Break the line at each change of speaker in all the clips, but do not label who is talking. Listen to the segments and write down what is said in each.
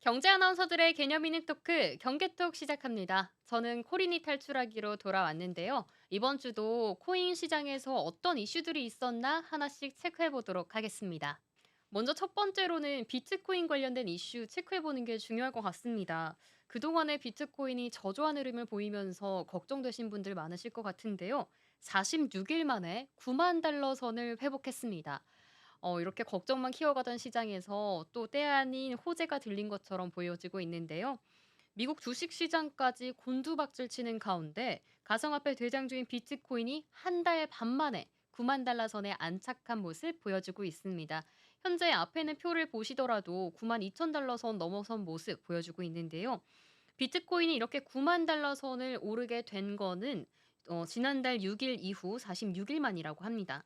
경제 아나운서들의 개념 있는 토크, 경계톡 시작합니다. 저는 코린이 탈출하기로 돌아왔는데요. 이번 주도 코인 시장에서 어떤 이슈들이 있었나 하나씩 체크해 보도록 하겠습니다. 먼저 첫 번째로는 비트코인 관련된 이슈 체크해 보는 게 중요할 것 같습니다. 그동안에 비트코인이 저조한 흐름을 보이면서 걱정되신 분들 많으실 것 같은데요. 46일 만에 9만 달러 선을 회복했습니다. 이렇게 걱정만 키워가던 시장에서 또 때 아닌 호재가 들린 것처럼 보여지고 있는데요. 미국 주식 시장까지 곤두박질 치는 가운데 가상화폐 대장주인 비트코인이 한 달 반 만에 9만 달러 선에 안착한 모습 보여주고 있습니다. 현재 앞에는 표를 보시더라도 9만 2천 달러 선 넘어선 모습 보여주고 있는데요. 비트코인이 이렇게 9만 달러 선을 오르게 된 거는 지난달 6일 이후 46일 만이라고 합니다.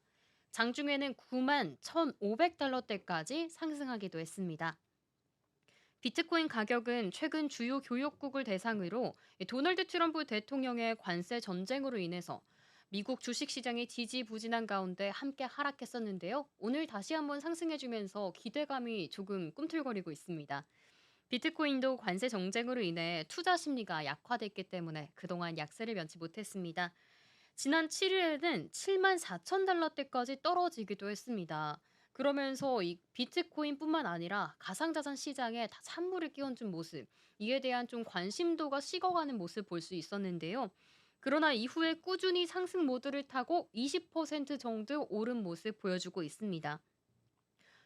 장중에는 9만 1,500달러대까지 상승하기도 했습니다. 비트코인 가격은 최근 주요 교역국을 대상으로 도널드 트럼프 대통령의 관세 전쟁으로 인해서 미국 주식시장이 지지부진한 가운데 함께 하락했었는데요. 오늘 다시 한번 상승해주면서 기대감이 조금 꿈틀거리고 있습니다. 비트코인도 관세 정쟁으로 인해 투자 심리가 약화됐기 때문에 그동안 약세를 면치 못했습니다. 지난 7일에는 7만 4천 달러대까지 떨어지기도 했습니다. 그러면서 이 비트코인뿐만 아니라 가상자산 시장에 다 찬물을 끼얹은 모습, 이에 대한 좀 관심도가 식어가는 모습 볼 수 있었는데요. 그러나 이후에 꾸준히 상승 모드를 타고 20% 정도 오른 모습 보여주고 있습니다.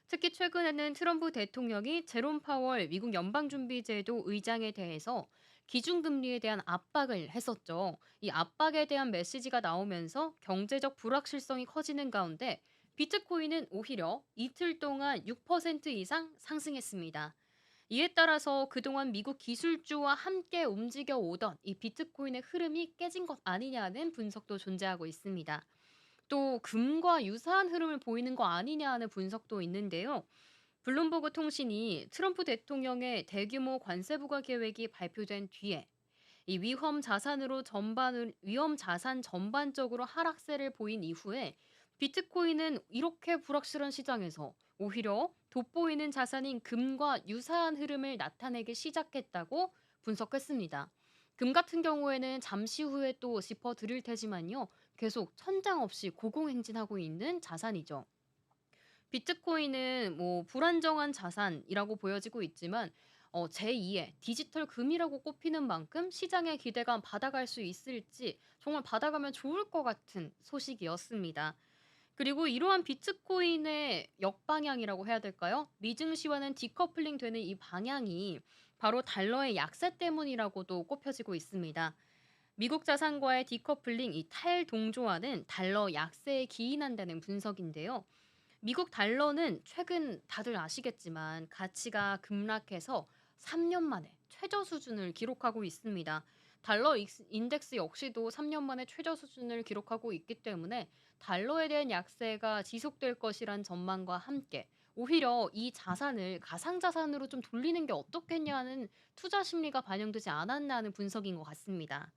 특히 최근에는 트럼프 대통령이 제롬 파월 미국 연방준비제도 의장에 대해서 기준금리에 대한 압박을 했었죠. 이 압박에 대한 메시지가 나오면서 경제적 불확실성이 커지는 가운데 비트코인은 오히려 이틀 동안 6% 이상 상승했습니다. 이에 따라서 그동안 미국 기술주와 함께 움직여 오던 이 비트코인의 흐름이 깨진 것 아니냐는 분석도 존재하고 있습니다. 또 금과 유사한 흐름을 보이는 거 아니냐 하는 분석도 있는데요. 블룸버그 통신이 트럼프 대통령의 대규모 관세 부과 계획이 발표된 뒤에 이 위험 자산 전반적으로 하락세를 보인 이후에 비트코인은 이렇게 불확실한 시장에서 오히려 돋보이는 자산인 금과 유사한 흐름을 나타내기 시작했다고 분석했습니다. 금 같은 경우에는 잠시 후에 또 짚어드릴 테지만요. 계속 천장 없이 고공행진하고 있는 자산이죠. 비트코인은 뭐 불안정한 자산이라고 보여지고 있지만 제2의 디지털 금이라고 꼽히는 만큼 시장의 기대감 받아갈 수 있을지 정말 받아가면 좋을 것 같은 소식이었습니다. 그리고 이러한 비트코인의 역방향이라고 해야 될까요? 미증시와는 디커플링 되는 이 방향이 바로 달러의 약세 때문이라고도 꼽혀지고 있습니다. 미국 자산과의 디커플링 이 탈동조화는 달러 약세에 기인한다는 분석인데요. 미국 달러는 최근 다들 아시겠지만 가치가 급락해서 3년 만에 최저 수준을 기록하고 있습니다. 달러 인덱스 역시도 3년 만에 최저 수준을 기록하고 있기 때문에 달러에 대한 약세가 지속될 것이란 전망과 함께 오히려 이 자산을 가상자산으로 좀 돌리는 게 어떻겠냐는 투자 심리가 반영되지 않았나 하는 분석인 것 같습니다.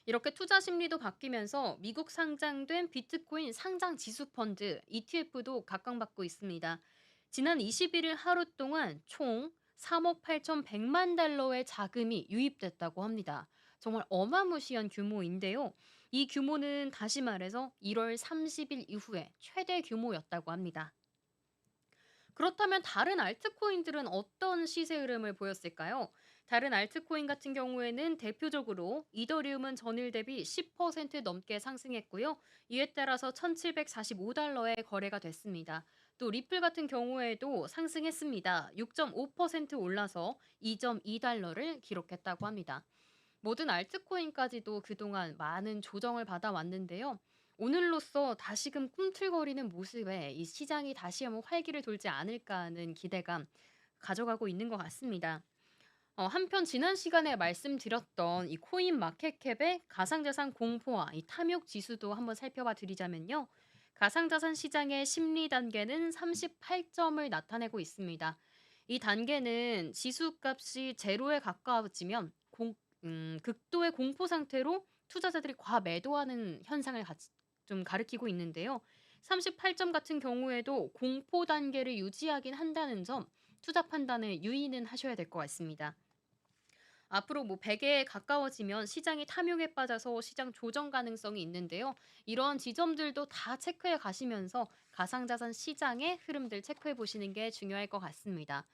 이렇게 투자 심리도 바뀌면서 미국 상장된 비트코인 상장 지수 펀드 ETF도 각광받고 있습니다. 지난 21일 하루 동안 총 3억 8,100만 달러의 자금이 유입됐다고 합니다. 정말 어마무시한 규모인데요. 이 규모는 다시 말해서 1월 30일 이후에 최대 규모였다고 합니다. 그렇다면 다른 알트코인들은 어떤 시세 흐름을 보였을까요? 다른 알트코인 같은 경우에는 대표적으로 이더리움은 전일 대비 10% 넘게 상승했고요. 이에 따라서 1,745달러에 거래가 됐습니다. 또 리플 같은 경우에도 상승했습니다. 6.5% 올라서 2.2달러를 기록했다고 합니다. 모든 알트코인까지도 그동안 많은 조정을 받아왔는데요. 오늘로써 다시금 꿈틀거리는 모습에 이 시장이 다시 한번 활기를 돌지 않을까 하는 기대감 가져가고 있는 것 같습니다. 한편 지난 시간에 말씀드렸던 이 코인 마켓캡의 가상자산 공포와 이 탐욕 지수도 한번 살펴봐 드리자면요. 가상자산 시장의 심리 단계는 38점을 나타내고 있습니다. 이 단계는 지수값이 제로에 가까워지면 극도의 공포 상태로 투자자들이 과매도하는 현상을 좀 가리키고 있는데요. 38점 같은 경우에도 공포 단계를 유지하긴 한다는 점 투자 판단에 유의는 하셔야 될 것 같습니다. 앞으로 뭐 100에 가까워지면 시장이 탐욕에 빠져서 시장 조정 가능성이 있는데요. 이런 지점들도 다 체크해 가시면서 가상자산 시장의 흐름들 체크해 보시는 게 중요할 것 같습니다.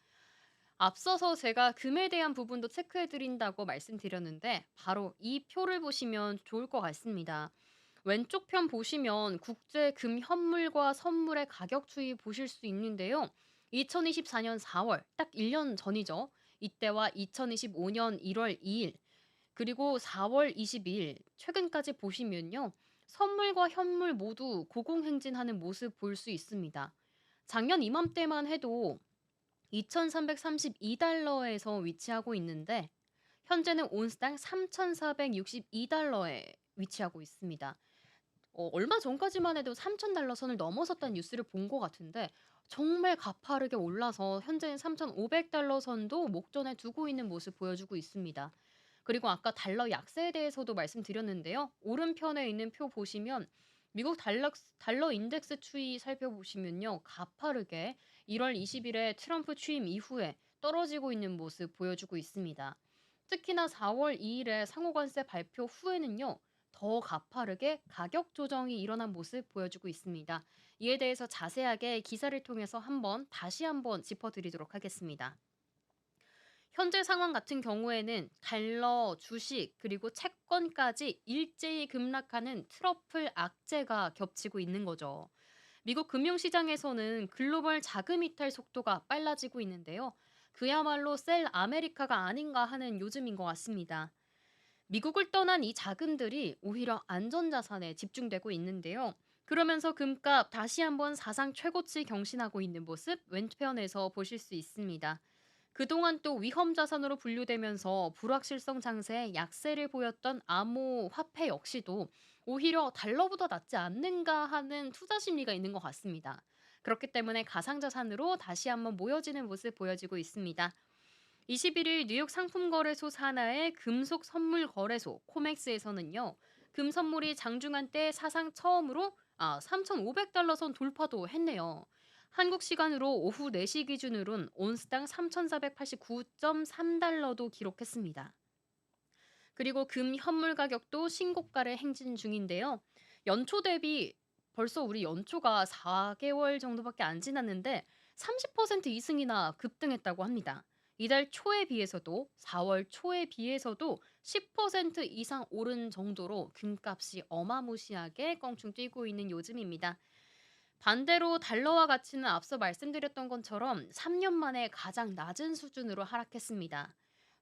앞서서 제가 금에 대한 부분도 체크해 드린다고 말씀드렸는데 바로 이 표를 보시면 좋을 것 같습니다. 왼쪽 편 보시면 국제 금 현물과 선물의 가격 추이 보실 수 있는데요. 2024년 4월 딱 1년 전이죠. 이때와 2025년 1월 2일 그리고 4월 22일 최근까지 보시면요. 선물과 현물 모두 고공행진하는 모습 볼 수 있습니다. 작년 이맘때만 해도 2,332달러에서 위치하고 있는데 현재는 온스당 3,462달러에 위치하고 있습니다. 얼마 전까지만 해도 3,000달러 선을 넘어섰다는 뉴스를 본 것 같은데 정말 가파르게 올라서 현재는 3,500달러 선도 목전에 두고 있는 모습 보여주고 있습니다. 그리고 아까 달러 약세에 대해서도 말씀드렸는데요. 오른편에 있는 표 보시면 미국 달러 인덱스 추이 살펴보시면요. 가파르게 1월 20일에 트럼프 취임 이후에 떨어지고 있는 모습 보여주고 있습니다. 특히나 4월 2일에 상호관세 발표 후에는요. 더 가파르게 가격 조정이 일어난 모습 보여주고 있습니다. 이에 대해서 자세하게 기사를 통해서 다시 한번 짚어드리도록 하겠습니다. 현재 상황 같은 경우에는 달러, 주식, 그리고 채권까지 일제히 급락하는 트러플 악재가 겹치고 있는 거죠. 미국 금융시장에서는 글로벌 자금 이탈 속도가 빨라지고 있는데요. 그야말로 셀 아메리카가 아닌가 하는 요즘인 것 같습니다. 미국을 떠난 이 자금들이 오히려 안전자산에 집중되고 있는데요. 그러면서 금값 다시 한번 사상 최고치 경신하고 있는 모습 왼편에서 보실 수 있습니다. 그동안 또 위험 자산으로 분류되면서 불확실성 장세에 약세를 보였던 암호 화폐 역시도 오히려 달러보다 낫지 않는가 하는 투자 심리가 있는 것 같습니다. 그렇기 때문에 가상자산으로 다시 한번 모여지는 모습 보여지고 있습니다. 21일 뉴욕 상품거래소 산하의 금속 선물 거래소 코맥스에서는요. 금 선물이 장중한 때 사상 처음으로 3,500달러 선 돌파도 했네요. 한국 시간으로 오후 4시 기준으론 온스당 3,489.3달러도 기록했습니다. 그리고 금 현물 가격도 신고가를 행진 중인데요. 연초 대비 벌써 우리 연초가 4개월 정도밖에 안 지났는데 30% 이승이나 급등했다고 합니다. 이달 초에 비해서도 4월 초에 비해서도 10% 이상 오른 정도로 금값이 어마무시하게 껑충 뛰고 있는 요즘입니다. 반대로 달러와 가치는 앞서 말씀드렸던 것처럼 3년 만에 가장 낮은 수준으로 하락했습니다.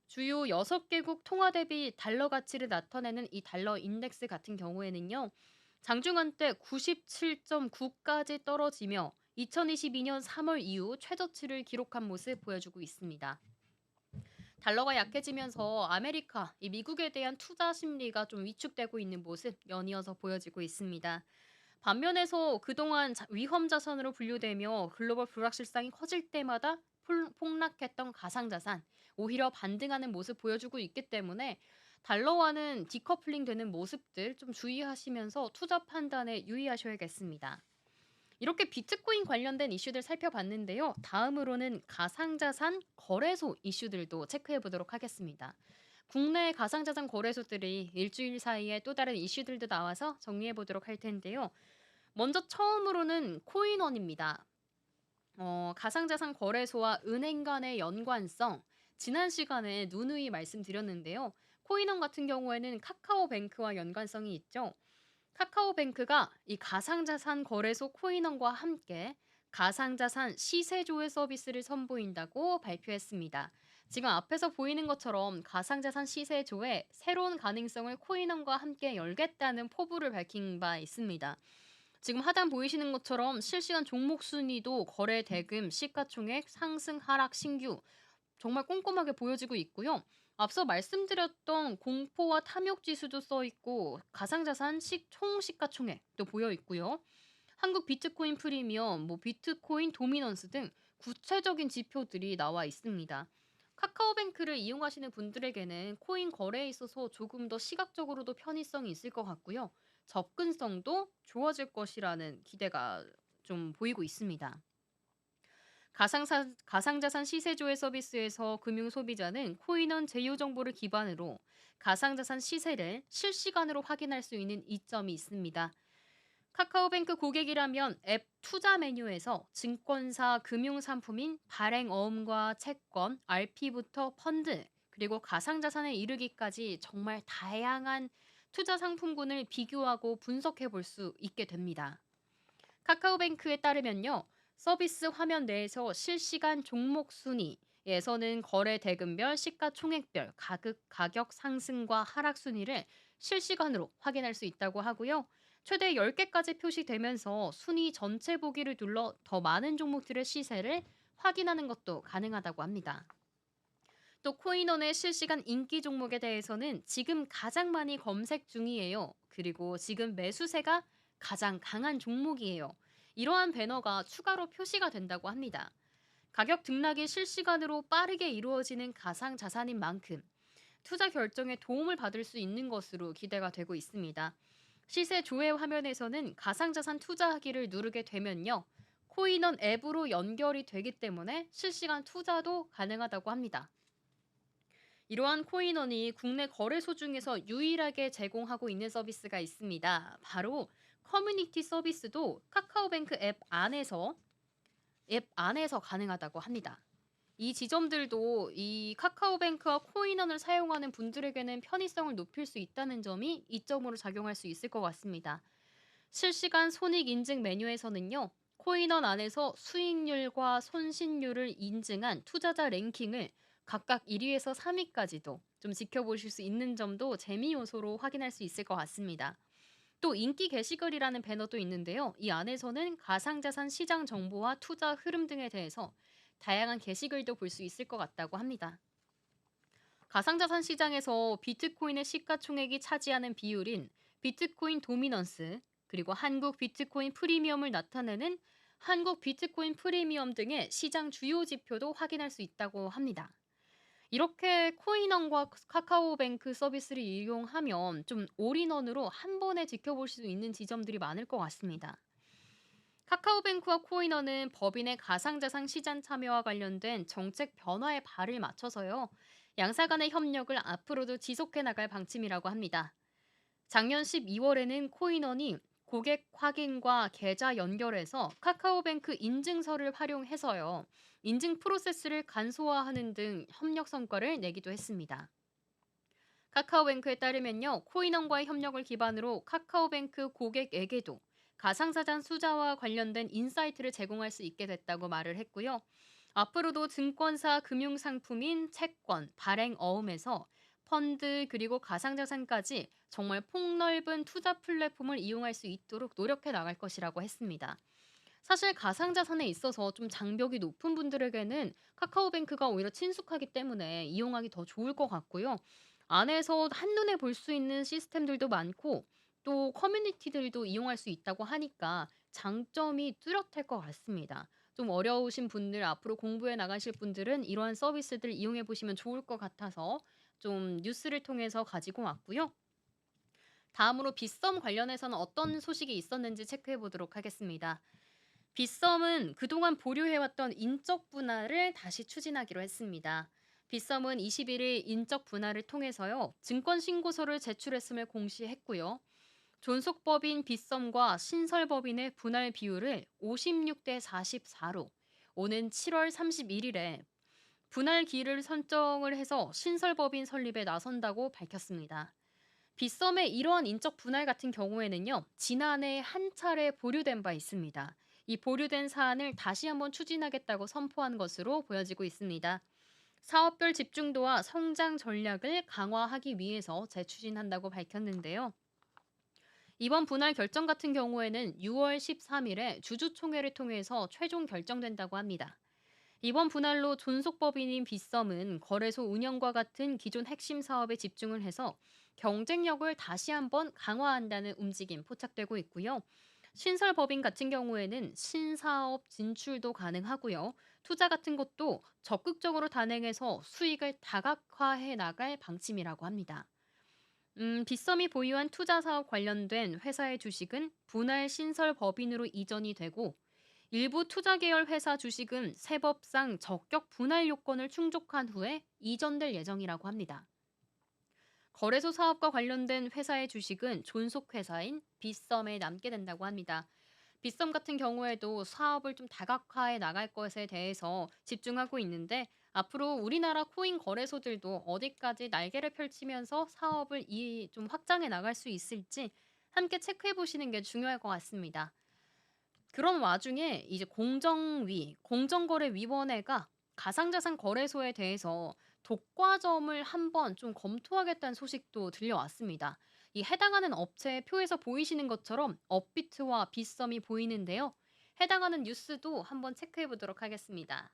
주요 6개국 통화 대비 달러 가치를 나타내는 이 달러 인덱스 같은 경우에는요. 장중한 때 97.9까지 떨어지며 2022년 3월 이후 최저치를 기록한 모습 보여주고 있습니다. 달러가 약해지면서 아메리카, 이 미국에 대한 투자 심리가 좀 위축되고 있는 모습 연이어서 보여지고 있습니다. 반면에서 그동안 위험 자산으로 분류되며 글로벌 불확실성이 커질 때마다 폭락했던 가상자산, 오히려 반등하는 모습 보여주고 있기 때문에 달러와는 디커플링 되는 모습들 좀 주의하시면서 투자 판단에 유의하셔야겠습니다. 이렇게 비트코인 관련된 이슈들 살펴봤는데요. 다음으로는 가상자산 거래소 이슈들도 체크해 보도록 하겠습니다. 국내 가상자산 거래소들이 일주일 사이에 또 다른 이슈들도 나와서 정리해 보도록 할 텐데요. 먼저 처음으로는 코인원입니다. 가상자산 거래소와 은행 간의 연관성, 지난 시간에 누누이 말씀드렸는데요. 코인원 같은 경우에는 카카오뱅크와 연관성이 있죠. 카카오뱅크가 이 가상자산 거래소 코인원과 함께 가상자산 시세조회 서비스를 선보인다고 발표했습니다. 지금 앞에서 보이는 것처럼 가상자산 시세조회 새로운 가능성을 코인원과 함께 열겠다는 포부를 밝힌 바 있습니다. 지금 하단 보이시는 것처럼 실시간 종목 순위도 거래 대금, 시가총액, 상승, 하락, 신규 정말 꼼꼼하게 보여지고 있고요. 앞서 말씀드렸던 공포와 탐욕 지수도 써 있고 가상자산 총 시가총액도 보여 있고요. 한국 비트코인 프리미엄, 비트코인 도미넌스 등 구체적인 지표들이 나와 있습니다. 카카오뱅크를 이용하시는 분들에게는 코인 거래에 있어서 조금 더 시각적으로도 편의성이 있을 것 같고요. 접근성도 좋아질 것이라는 기대가 좀 보이고 있습니다. 가상자산 시세조회 서비스에서 금융 소비자는 코인원 제휴 정보를 기반으로 가상자산 시세를 실시간으로 확인할 수 있는 이점이 있습니다. 카카오뱅크 고객이라면 앱 투자 메뉴에서 증권사 금융상품인 발행어음과 채권, RP부터 펀드, 그리고 가상자산에 이르기까지 정말 다양한 투자 상품군을 비교하고 분석해 볼 수 있게 됩니다. 카카오뱅크에 따르면요. 서비스 화면 내에서 실시간 종목 순위에서는 거래 대금별, 시가총액별, 가격 상승과 하락 순위를 실시간으로 확인할 수 있다고 하고요. 최대 10개까지 표시되면서 순위 전체 보기를 눌러 더 많은 종목들의 시세를 확인하는 것도 가능하다고 합니다. 또 코인원의 실시간 인기 종목에 대해서는 지금 가장 많이 검색 중이에요. 그리고 지금 매수세가 가장 강한 종목이에요. 이러한 배너가 추가로 표시가 된다고 합니다. 가격 등락이 실시간으로 빠르게 이루어지는 가상 자산인 만큼 투자 결정에 도움을 받을 수 있는 것으로 기대가 되고 있습니다. 시세 조회 화면에서는 가상자산 투자하기를 누르게 되면요. 코인원 앱으로 연결이 되기 때문에 실시간 투자도 가능하다고 합니다. 이러한 코인원이 국내 거래소 중에서 유일하게 제공하고 있는 서비스가 있습니다. 바로 커뮤니티 서비스도 카카오뱅크 앱 안에서 가능하다고 합니다. 이 지점들도 이 카카오뱅크와 코인원을 사용하는 분들에게는 편의성을 높일 수 있다는 점이 이점으로 작용할 수 있을 것 같습니다. 실시간 손익 인증 메뉴에서는요. 코인원 안에서 수익률과 손실률을 인증한 투자자 랭킹을 각각 1위에서 3위까지도 좀 지켜보실 수 있는 점도 재미 요소로 확인할 수 있을 것 같습니다. 또 인기 게시글이라는 배너도 있는데요. 이 안에서는 가상자산 시장 정보와 투자 흐름 등에 대해서 다양한 게시글도 볼 수 있을 것 같다고 합니다. 가상자산 시장에서 비트코인의 시가총액이 차지하는 비율인 비트코인 도미넌스, 그리고 한국 비트코인 프리미엄을 나타내는 한국 비트코인 프리미엄 등의 시장 주요 지표도 확인할 수 있다고 합니다. 이렇게 코인원과 카카오뱅크 서비스를 이용하면 좀 올인원으로 한 번에 지켜볼 수 있는 지점들이 많을 것 같습니다. 카카오뱅크와 코인원은 법인의 가상자산 시장 참여와 관련된 정책 변화에 발을 맞춰서요. 양사 간의 협력을 앞으로도 지속해 나갈 방침이라고 합니다. 작년 12월에는 코인원이 고객 확인과 계좌 연결해서 카카오뱅크 인증서를 활용해서요. 인증 프로세스를 간소화하는 등 협력 성과를 내기도 했습니다. 카카오뱅크에 따르면요. 코인원과의 협력을 기반으로 카카오뱅크 고객에게도 가상자산 투자와 관련된 인사이트를 제공할 수 있게 됐다고 말을 했고요. 앞으로도 증권사 금융상품인 채권, 발행 어음에서 펀드 그리고 가상자산까지 정말 폭넓은 투자 플랫폼을 이용할 수 있도록 노력해 나갈 것이라고 했습니다. 사실 가상자산에 있어서 좀 장벽이 높은 분들에게는 카카오뱅크가 오히려 친숙하기 때문에 이용하기 더 좋을 것 같고요. 안에서 한눈에 볼 수 있는 시스템들도 많고 또 커뮤니티들도 이용할 수 있다고 하니까 장점이 뚜렷할 것 같습니다. 좀 어려우신 분들, 앞으로 공부해 나가실 분들은 이러한 서비스들 이용해 보시면 좋을 것 같아서 좀 뉴스를 통해서 가지고 왔고요. 다음으로 빗썸 관련해서는 어떤 소식이 있었는지 체크해 보도록 하겠습니다. 빗썸은 그동안 보류해왔던 인적 분할을 다시 추진하기로 했습니다. 빗썸은 21일 인적 분할을 통해서요, 증권 신고서를 제출했음을 공시했고요. 존속법인 빗썸과 신설법인의 분할 비율을 56대 44로 오는 7월 31일에 분할 기일을 선정을 해서 신설법인 설립에 나선다고 밝혔습니다. 빗썸의 이러한 인적 분할 같은 경우에는요, 지난해 한 차례 보류된 바 있습니다. 이 보류된 사안을 다시 한번 추진하겠다고 선포한 것으로 보여지고 있습니다. 사업별 집중도와 성장 전략을 강화하기 위해서 재추진한다고 밝혔는데요. 이번 분할 결정 같은 경우에는 6월 13일에 주주총회를 통해서 최종 결정된다고 합니다. 이번 분할로 존속법인인 빗썸은 거래소 운영과 같은 기존 핵심 사업에 집중을 해서 경쟁력을 다시 한번 강화한다는 움직임 포착되고 있고요. 신설법인 같은 경우에는 신사업 진출도 가능하고요. 투자 같은 것도 적극적으로 단행해서 수익을 다각화해 나갈 방침이라고 합니다. 빗썸이 보유한 투자 사업 관련된 회사의 주식은 분할 신설 법인으로 이전이 되고 일부 투자 계열 회사 주식은 세법상 적격 분할 요건을 충족한 후에 이전될 예정이라고 합니다. 거래소 사업과 관련된 회사의 주식은 존속 회사인 빗썸에 남게 된다고 합니다. 빗썸 같은 경우에도 사업을 좀 다각화해 나갈 것에 대해서 집중하고 있는데 앞으로 우리나라 코인 거래소들도 어디까지 날개를 펼치면서 사업을 좀 확장해 나갈 수 있을지 함께 체크해 보시는 게 중요할 것 같습니다. 그런 와중에 이제 공정거래위원회가 가상자산 거래소에 대해서 독과점을 한번 좀 검토하겠다는 소식도 들려왔습니다. 이 해당하는 업체의 표에서 보이시는 것처럼 업비트와 빗썸이 보이는데요. 해당하는 뉴스도 한번 체크해 보도록 하겠습니다.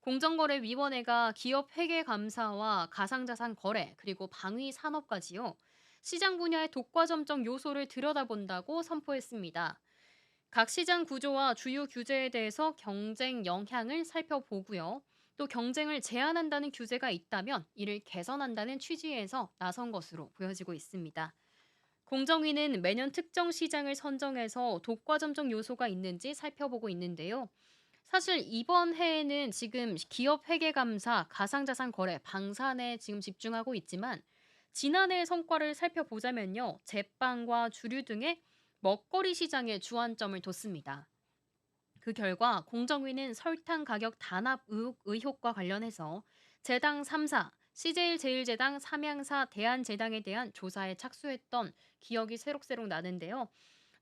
공정거래위원회가 기업 회계 감사와 가상자산 거래 그리고 방위 산업까지요. 시장 분야의 독과점적 요소를 들여다본다고 선포했습니다. 각 시장 구조와 주요 규제에 대해서 경쟁 영향을 살펴보고요. 또 경쟁을 제한한다는 규제가 있다면 이를 개선한다는 취지에서 나선 것으로 보여지고 있습니다. 공정위는 매년 특정 시장을 선정해서 독과점적 요소가 있는지 살펴보고 있는데요. 사실 이번 해에는 지금 기업 회계감사, 가상자산 거래, 방산에 지금 집중하고 있지만 지난해 성과를 살펴보자면요. 제빵과 주류 등의 먹거리 시장에 주안점을 뒀습니다. 그 결과 공정위는 설탕 가격 단합 의혹과 관련해서 제당 3사, CJ 제일제당, 삼양사, 대한제당에 대한 조사에 착수했던 기억이 새록새록 나는데요.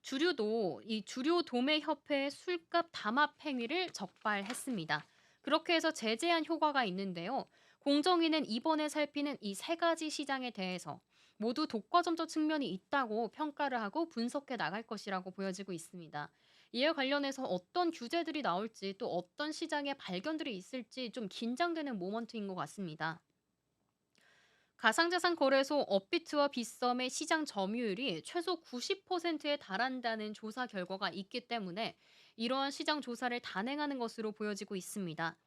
주류도 이 주류 도매 협회의 술값 담합 행위를 적발했습니다. 그렇게 해서 제재한 효과가 있는데요. 공정위는 이번에 살피는 이 세 가지 시장에 대해서 모두 독과점적 측면이 있다고 평가를 하고 분석해 나갈 것이라고 보여지고 있습니다. 이에 관련해서 어떤 규제들이 나올지 또 어떤 시장의 발견들이 있을지 좀 긴장되는 모먼트인 것 같습니다. 가상자산 거래소 업비트와 빗썸의 시장 점유율이 최소 90%에 달한다는 조사 결과가 있기 때문에 이러한 시장 조사를 단행하는 것으로 보여지고 있습니다.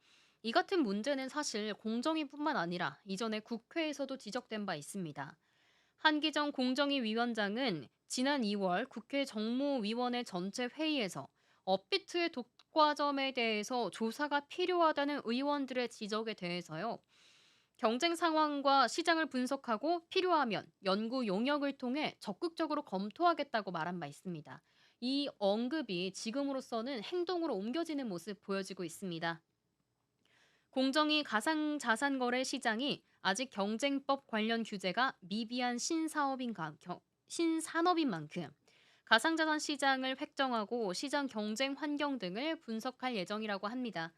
이 같은 문제는 사실 공정위뿐만 아니라 이전에 국회에서도 지적된 바 있습니다. 한기정 공정위 위원장은 지난 2월 국회 정무위원회 전체 회의에서 업비트의 독과점에 대해서 조사가 필요하다는 의원들의 지적에 대해서요. 경쟁 상황과 시장을 분석하고 필요하면 연구 용역을 통해 적극적으로 검토하겠다고 말한 바 있습니다. 이 언급이 지금으로서는 행동으로 옮겨지는 모습 보여지고 있습니다. 공정위 가상자산거래 시장이 아직 경쟁법 관련 규제가 미비한 신산업인 만큼 가상자산 시장을 획정하고 시장 경쟁 환경 등을 분석할 예정이라고 합니다.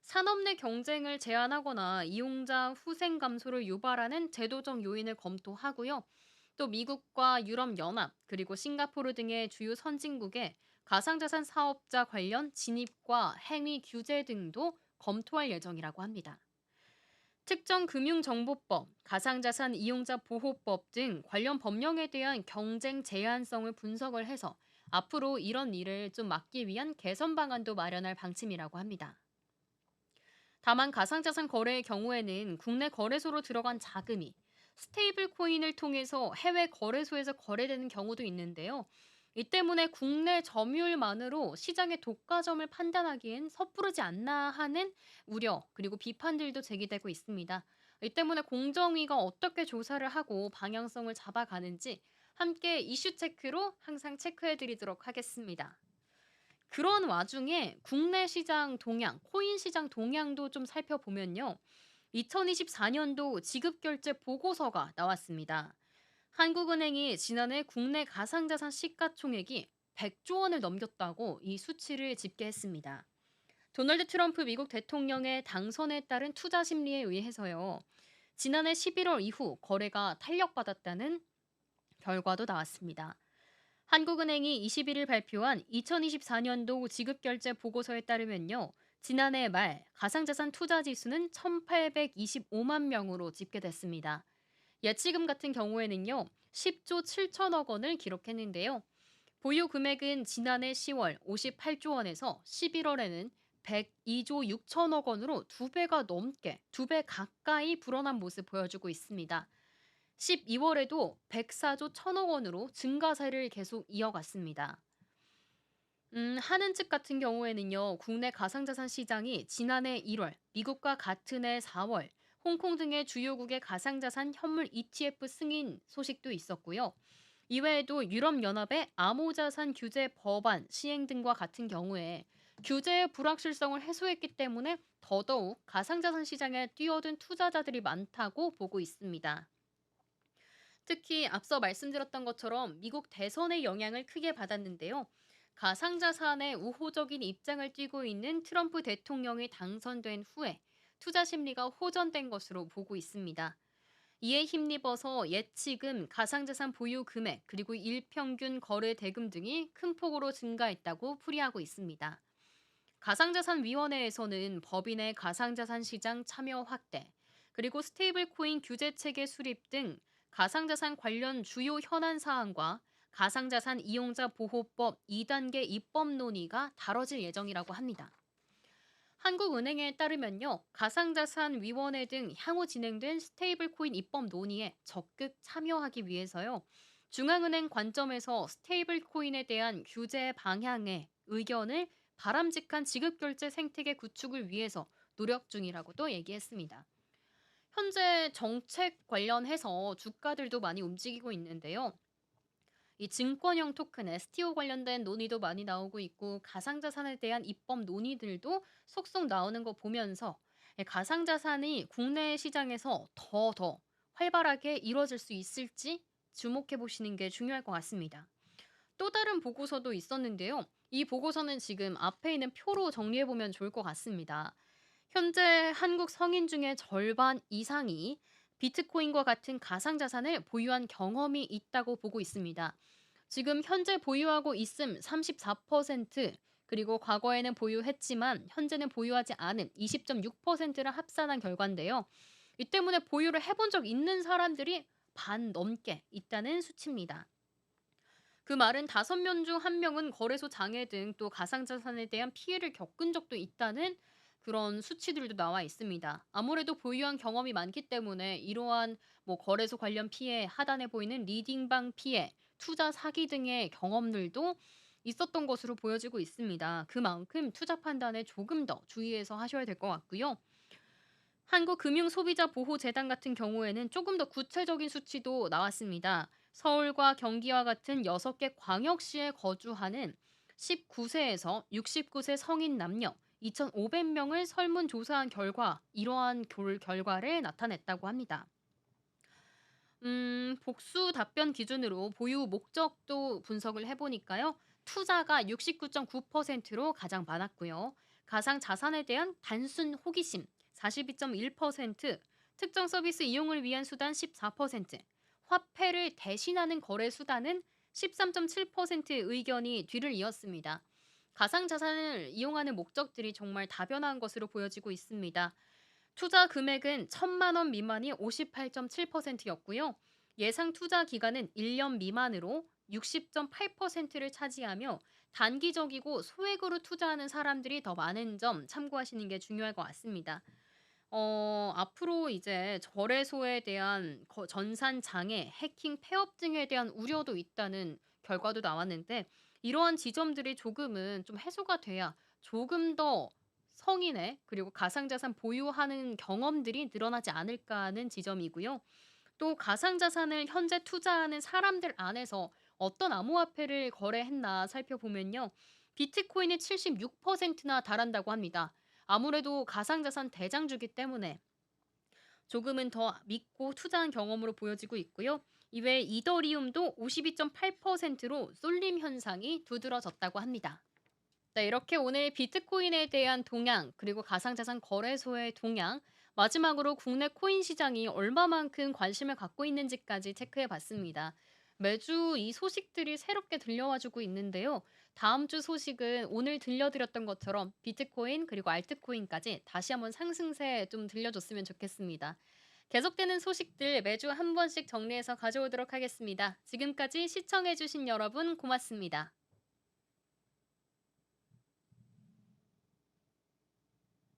산업 내 경쟁을 제한하거나 이용자 후생 감소를 유발하는 제도적 요인을 검토하고요. 또 미국과 유럽연합 그리고 싱가포르 등의 주요 선진국의 가상자산 사업자 관련 진입과 행위 규제 등도 검토할 예정이라고 합니다. 특정금융정보법, 가상자산 이용자 보호법 등 관련 법령에 대한 경쟁 제한성을 분석을 해서 앞으로 이런 일을 좀 막기 위한 개선 방안도 마련할 방침이라고 합니다. 다만 가상자산 거래의 경우에는 국내 거래소로 들어간 자금이 스테이블 코인을 통해서 해외 거래소에서 거래되는 경우도 있는데요. 이 때문에 국내 점유율만으로 시장의 독과점을 판단하기엔 섣부르지 않나 하는 우려 그리고 비판들도 제기되고 있습니다. 이 때문에 공정위가 어떻게 조사를 하고 방향성을 잡아가는지 함께 이슈 체크로 항상 체크해 드리도록 하겠습니다. 그런 와중에 국내 시장 동향, 코인 시장 동향도 좀 살펴보면요. 2024년도 지급결제 보고서가 나왔습니다. 한국은행이 지난해 국내 가상자산 시가총액이 100조 원을 넘겼다고 이 수치를 집계했습니다. 도널드 트럼프 미국 대통령의 당선에 따른 투자 심리에 의해서요. 지난해 11월 이후 거래가 탄력받았다는 결과도 나왔습니다. 한국은행이 21일 발표한 2024년도 지급결제 보고서에 따르면요. 지난해 말 가상자산 투자 지수는 1,825만 명으로 집계됐습니다. 예치금 같은 경우에는요. 10조 7천억 원을 기록했는데요. 보유 금액은 지난해 10월 58조 원에서 11월에는 102조 6천억 원으로 두 배 가까이 불어난 모습 보여주고 있습니다. 12월에도 104조 1천억 원으로 증가세를 계속 이어갔습니다. 하는 측 같은 경우에는요, 국내 가상자산 시장이 지난해 1월, 미국과 같은 해 4월, 홍콩 등의 주요국의 가상자산 현물 ETF 승인 소식도 있었고요. 이외에도 유럽연합의 암호자산 규제 법안 시행 등과 같은 경우에 규제의 불확실성을 해소했기 때문에 더더욱 가상자산 시장에 뛰어든 투자자들이 많다고 보고 있습니다. 특히 앞서 말씀드렸던 것처럼 미국 대선의 영향을 크게 받았는데요. 가상자산에 우호적인 입장을 띠고 있는 트럼프 대통령이 당선된 후에 투자 심리가 호전된 것으로 보고 있습니다. 이에 힘입어서 예치금, 가상자산 보유 금액, 그리고 일평균 거래 대금 등이 큰 폭으로 증가했다고 풀이하고 있습니다. 가상자산위원회에서는 법인의 가상자산 시장 참여 확대, 그리고 스테이블 코인 규제 체계 수립 등 가상자산 관련 주요 현안 사항과 가상자산 이용자 보호법 2단계 입법 논의가 다뤄질 예정이라고 합니다. 한국은행에 따르면요, 가상자산위원회 등 향후 진행된 스테이블 코인 입법 논의에 적극 참여하기 위해서요, 중앙은행 관점에서 스테이블 코인에 대한 규제 방향의 의견을 바람직한 지급결제 생태계 구축을 위해서 노력 중이라고도 얘기했습니다. 현재 정책 관련해서 주가들도 많이 움직이고 있는데요. 이 증권형 토큰 STO 관련된 논의도 많이 나오고 있고 가상자산에 대한 입법 논의들도 속속 나오는 거 보면서 가상자산이 국내 시장에서 더 활발하게 이루어질 수 있을지 주목해 보시는 게 중요할 것 같습니다. 또 다른 보고서도 있었는데요. 이 보고서는 지금 앞에 있는 표로 정리해 보면 좋을 것 같습니다. 현재 한국 성인 중에 절반 이상이 비트코인과 같은 가상자산을 보유한 경험이 있다고 보고 있습니다. 지금 현재 보유하고 있음 34%, 그리고 과거에는 보유했지만 현재는 보유하지 않음 20.6%를 합산한 결과인데요. 이 때문에 보유를 해본 적 있는 사람들이 반 넘게 있다는 수치입니다. 그 말은 5명 중 1명은 거래소 장애 등 또 가상자산에 대한 피해를 겪은 적도 있다는 그런 수치들도 나와 있습니다. 아무래도 보유한 경험이 많기 때문에 이러한 뭐 거래소 관련 피해, 하단에 보이는 리딩방 피해, 투자 사기 등의 경험들도 있었던 것으로 보여지고 있습니다. 그만큼 투자 판단에 조금 더 주의해서 하셔야 될 것 같고요. 한국금융소비자보호재단 같은 경우에는 조금 더 구체적인 수치도 나왔습니다. 서울과 경기와 같은 6개 광역시에 거주하는 19세에서 69세 성인 남녀 2,500명을 설문조사한 결과 이러한 결과를 나타냈다고 합니다. 복수 답변 기준으로 보유 목적도 분석을 해보니까요. 투자가 69.9%로 가장 많았고요. 가상 자산에 대한 단순 호기심 42.1%, 특정 서비스 이용을 위한 수단 14%, 화폐를 대신하는 거래 수단은 13.7%의 의견이 뒤를 이었습니다. 가상 자산을 이용하는 목적들이 정말 다변한 것으로 보여지고 있습니다. 투자 금액은 1,000만 원 미만이 58.7%였고요. 예상 투자 기간은 1년 미만으로 60.8%를 차지하며 단기적이고 소액으로 투자하는 사람들이 더 많은 점 참고하시는 게 중요할 것 같습니다. 앞으로 이제 거래소에 대한 전산 장애, 해킹, 폐업 등에 대한 우려도 있다는 결과도 나왔는데 이러한 지점들이 조금은 좀 해소가 돼야 조금 더 성인의 그리고 가상자산 보유하는 경험들이 늘어나지 않을까 하는 지점이고요. 또 가상자산을 현재 투자하는 사람들 안에서 어떤 암호화폐를 거래했나 살펴보면요. 비트코인이 76%나 달한다고 합니다. 아무래도 가상자산 대장주기 때문에 조금은 더 믿고 투자한 경험으로 보여지고 있고요. 이외에 이더리움도 52.8%로 쏠림 현상이 두드러졌다고 합니다. 네, 이렇게 오늘 비트코인에 대한 동향, 그리고 가상자산 거래소의 동향, 마지막으로 국내 코인 시장이 얼마만큼 관심을 갖고 있는지까지 체크해 봤습니다. 매주 이 소식들이 새롭게 들려와주고 있는데요. 다음 주 소식은 오늘 들려드렸던 것처럼 비트코인 그리고 알트코인까지 다시 한번 상승세 좀 들려줬으면 좋겠습니다. 계속되는 소식들 매주 한 번씩 정리해서 가져오도록 하겠습니다. 지금까지 시청해주신 여러분 고맙습니다.